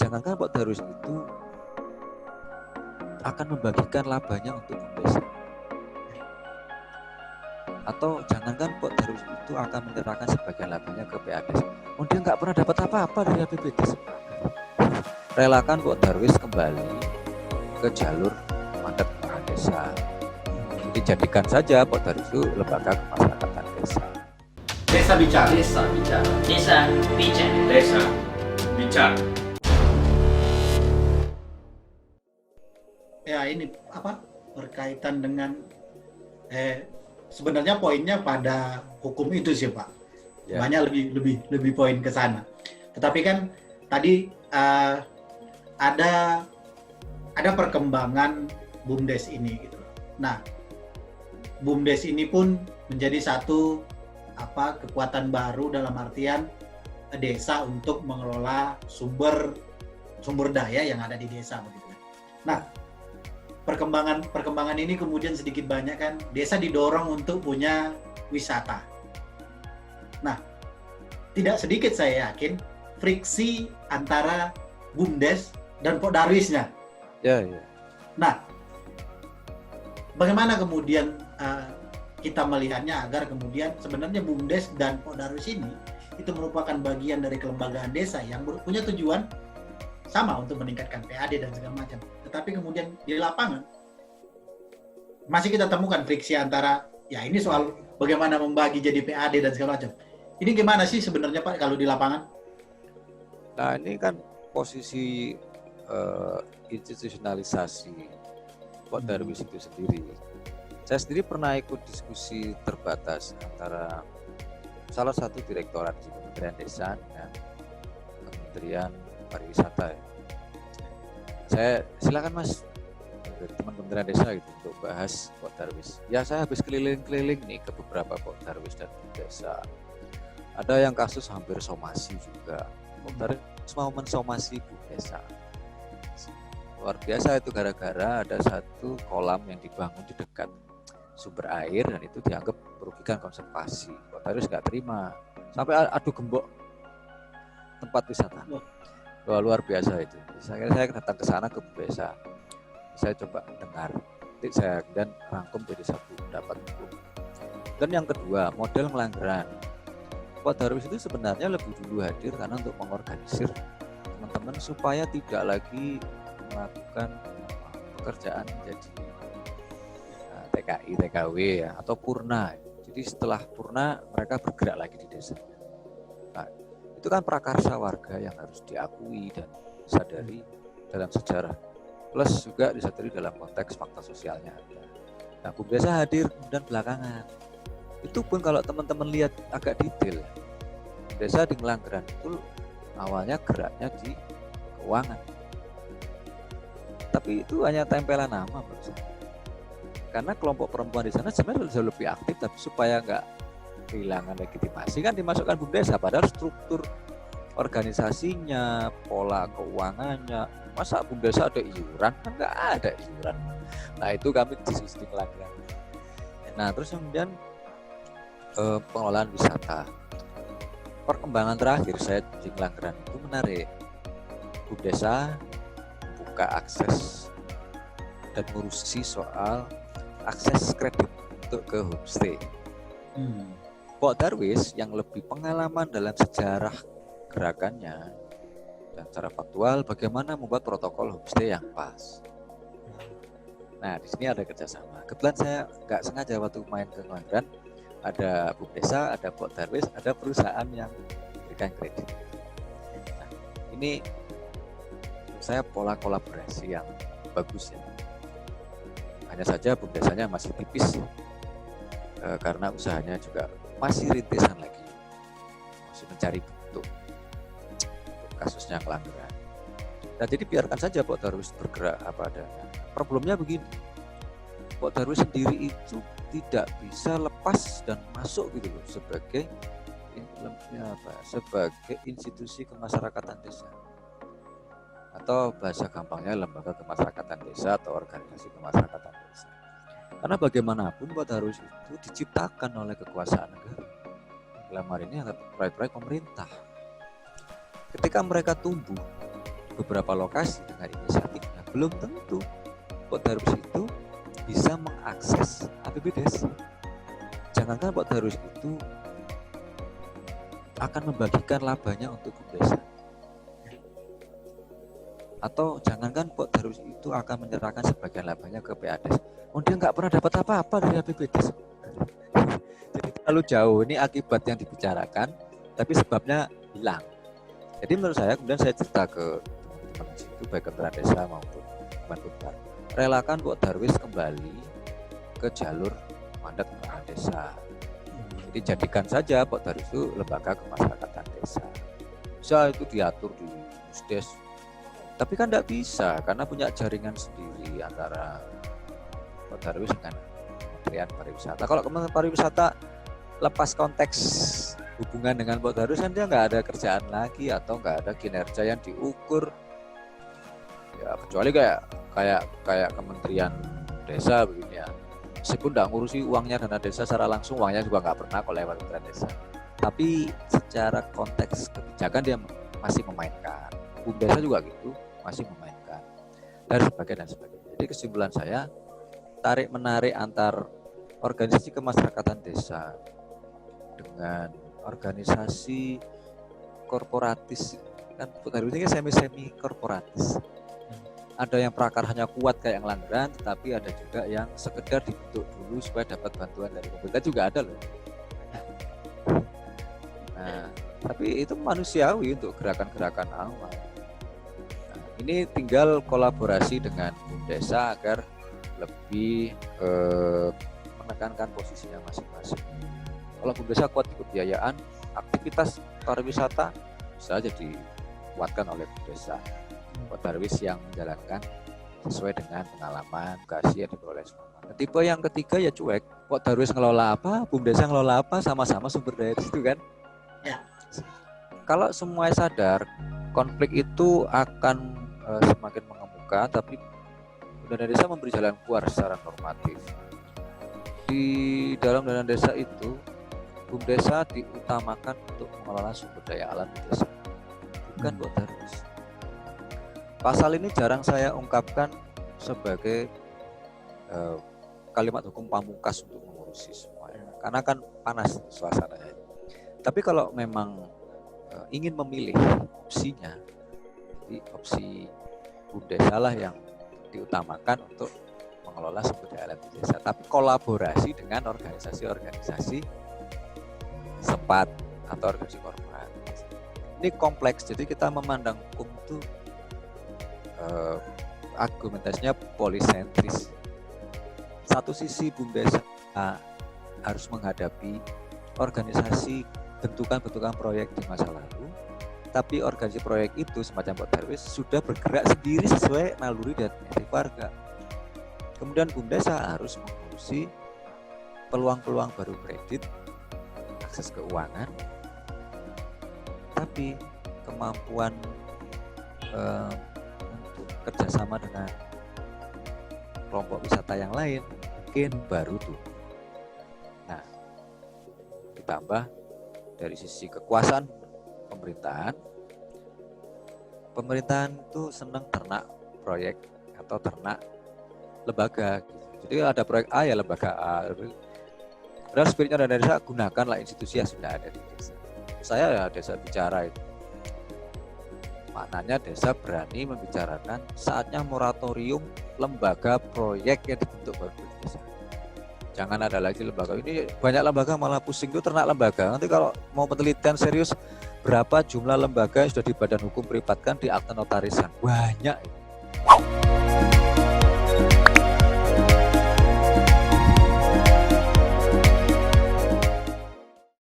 jangankan Pak Darwis itu akan membagikan labanya untuk desa, atau jangankan Pak Darwis itu akan menyerahkan sebagian labanya ke PADES. Dia nggak pernah dapat apa-apa dari APBD. Relakan Pak Darwis kembali ke jalur mandat kepala desa. Jadi jadikan saja Pak Darwis itu lembaga kemasyarakatan desa. Desa bicara. Desa bicara. Desa bicara. Desa bicara. Ya ini apa berkaitan dengan sebenarnya poinnya pada hukum itu sih Pak. Ya. Banyak lebih poin ke sana. Tetapi kan tadi ada perkembangan BUMDes ini gitu. Nah, BUMDes ini pun menjadi satu kekuatan baru dalam artian desa untuk mengelola sumber daya yang ada di desa begitu. Nah, perkembangan ini kemudian sedikit banyak kan desa didorong untuk punya wisata. Nah, tidak sedikit saya yakin friksi antara BUMDes dan Pak Darwisnya. Ya. Nah, bagaimana kemudian kita melihatnya agar kemudian sebenarnya BUMDes dan Pak Darwis ini itu merupakan bagian dari kelembagaan desa yang punya tujuan sama untuk meningkatkan PAD dan segala macam. Tetapi kemudian di lapangan masih kita temukan friksi antara ya ini soal bagaimana membagi jadi PAD dan segala macam. Ini gimana sih sebenarnya Pak kalau di lapangan? Nah, ini kan posisi institusionalisasi Pak Darwis itu sendiri. Saya sendiri pernah ikut diskusi terbatas antara salah satu direktorat di Kementerian Desa dengan Kementerian Pariwisata. Saya silakan Mas dari teman Kementerian Desa gitu untuk bahas Pak Darwis. Ya, saya habis keliling-keliling nih ke beberapa Pak Darwis dan desa. Ada yang kasus hampir somasi juga. Pak Darwis mau mensomasi Bu Desa. Luar biasa itu gara-gara ada satu kolam yang dibangun di dekat sumber air dan itu dianggap merugikan konservasi. Pak Darwis nggak terima. Sampai adu gembok tempat wisata. Wah, luar biasa itu. Saya datang ke sana ke Bu Desa. Saya coba dengar. Nanti saya kemudian rangkum jadi satu pendapat hukum. Dan yang kedua, model Ngelanggeran. Pak Darwis itu sebenarnya lebih dulu hadir karena untuk mengorganisir teman-teman supaya tidak lagi melakukan pekerjaan menjadi TKI, TKW ya, atau purna. Jadi setelah purna mereka bergerak lagi di desa. Nah, itu kan prakarsa warga yang harus diakui dan disadari dalam sejarah. Plus juga disadari dalam konteks fakta sosialnya ada. Nah, Bu Desa hadir kemudian belakangan. Itu pun kalau teman-teman lihat agak detail, desa di Ngelanggeran itu awalnya geraknya di keuangan. Tapi itu hanya tempelan nama menurut saya. Karena kelompok perempuan di sana sebenarnya jauh lebih aktif, tapi supaya nggak kehilangan legitimasi kan dimasukkan Bu Desa, padahal struktur organisasinya, pola keuangannya, masa Bu Desa ada iuran? Kan nggak ada iuran. Nah, itu kami diskusi di Ngelanggeran. Nah, terus kemudian pengelolaan wisata. Perkembangan terakhir saya di Ngelanggeran itu menarik. Bu Desa buka akses dan ngurusi soal akses kredit untuk ke homestay. Pak Darwis yang lebih pengalaman dalam sejarah gerakannya dan secara faktual bagaimana membuat protokol homestay yang pas. Nah, di sini ada kerjasama. Kebetulan saya nggak sengaja waktu main ke Ngelanggeran, ada Bu Desa, ada Pak Darwis, ada perusahaan yang memberikan kredit. Nah, ini saya pola kolaborasi yang bagus ya. Hanya saja Bu Desanya masih tipis karena usahanya juga masih rintisan lagi, masih mencari bentuk kasusnya Ngelanggeran. Nah, jadi biarkan saja Pak Darwis bergerak apa adanya. Problemnya begini, Pak Darwis sendiri itu tidak bisa lepas dan masuk gitu loh sebagai sebagai institusi kemasyarakatan desa, atau bahasa gampangnya lembaga kemasyarakatan desa atau organisasi kemasyarakatan desa. Karena bagaimanapun Pak Darwis itu diciptakan oleh kekuasaan negara. Dalam hari ini proyek-proyek pemerintah. Ketika mereka tumbuh, beberapa lokasi dengan inisiatifnya, belum tentu Pak Darwis itu bisa mengakses APBDes. Jangankan Pak Darwis itu akan membagikan labanya untuk desa. Atau jangankan Pak Darwis itu akan menyerahkan sebagian labanya ke PADes. Oh, dia nggak pernah dapat apa-apa dari APBDes. Jadi terlalu jauh, ini akibat yang dibicarakan, tapi sebabnya hilang. Jadi menurut saya, kemudian saya cerita ke teman-teman di situ, baik Kementerian Desa maupun Kementerian, relakan Pak Darwis kembali ke jalur mandat Kementerian Desa. Jadi jadikan saja Pak Darwis itu lembaga kemasyarakatan desa. Bisa itu diatur di Pusdes. Tapi kan tidak bisa karena punya jaringan sendiri antara Pak Darwis dengan Kementerian Pariwisata. Kalau Kementerian Pariwisata lepas konteks hubungan dengan Pak Darwis kan dia nggak ada kerjaan lagi atau nggak ada kinerja yang diukur. Ya kecuali kayak Kementerian Desa begini ya. Meskipun nggak ngurusi uangnya dana desa secara langsung, uangnya juga nggak pernah kalau lewat Kementerian Desa. Tapi secara konteks kebijakan dia masih memainkan. Desa juga gitu, masih memainkan dan sebagainya. Jadi kesimpulan saya, tarik menarik antar organisasi kemasyarakatan desa dengan organisasi korporatis, kan ini semi korporatis. Ada yang prakaranya kuat kayak yang Langgeran, tetapi ada juga yang sekedar dibentuk dulu supaya dapat bantuan dari pemerintah juga ada loh. Nah, tapi itu manusiawi untuk gerakan-gerakan awal. Ini tinggal kolaborasi dengan desa agar lebih menekankan posisinya masing-masing. Kalau desa kuat di kebiayaan, aktivitas pariwisata bisa aja dikuatkan oleh desa. Pak Darwis yang menjalankan sesuai dengan pengalaman, kasih yang diperoleh semua. Tipe yang ketiga ya cuek. Pak Darwis ngelola apa, Desa ngelola apa, sama-sama sumber daya di situ kan. Ya. Kalau semuanya sadar, konflik itu akan semakin mengemuka, tapi dana desa memberi jalan keluar secara normatif. Di dalam dana desa itu, Desa diutamakan untuk mengelola sumber daya alam di desa, bukan Pak Darwis. Pasal ini jarang saya ungkapkan sebagai kalimat hukum pamungkas untuk mengurusi semuanya, karena kan panas suasananya. Tapi kalau memang ingin memilih opsinya, jadi opsi Desa lah yang diutamakan untuk mengelola sumber daya alam di desa, tapi kolaborasi dengan organisasi-organisasi sepat atau organisasi korporat. Ini kompleks, jadi kita memandang hukum itu argumentasinya polisentris. Satu sisi Desa harus menghadapi organisasi bentukan-bentukan proyek di masa lalu, tapi organisasi proyek itu semacam Pak Darwis sudah bergerak sendiri sesuai naluri dan inisiatif warga. Kemudian Desa harus mengurusi peluang-peluang baru kredit, akses keuangan, tapi kemampuan untuk kerjasama dengan kelompok wisata yang lain mungkin baru tuh. Nah, ditambah dari sisi kekuasaan pemerintahan itu senang ternak proyek atau ternak lembaga gitu. Jadi ada proyek A ya lembaga A. Padahal spiritnya dana desa, gunakanlah institusi yang sudah ada di desa. Saya ya desa bicara itu. Maknanya desa berani membicarakan saatnya moratorium lembaga proyek yang dibentuk baru di desa. Jangan ada lagi lembaga. Ini banyak lembaga malah pusing itu ternak lembaga. Nanti kalau mau penelitian serius, berapa jumlah lembaga yang sudah di badan hukum privatkan di akte notarisan? Banyak.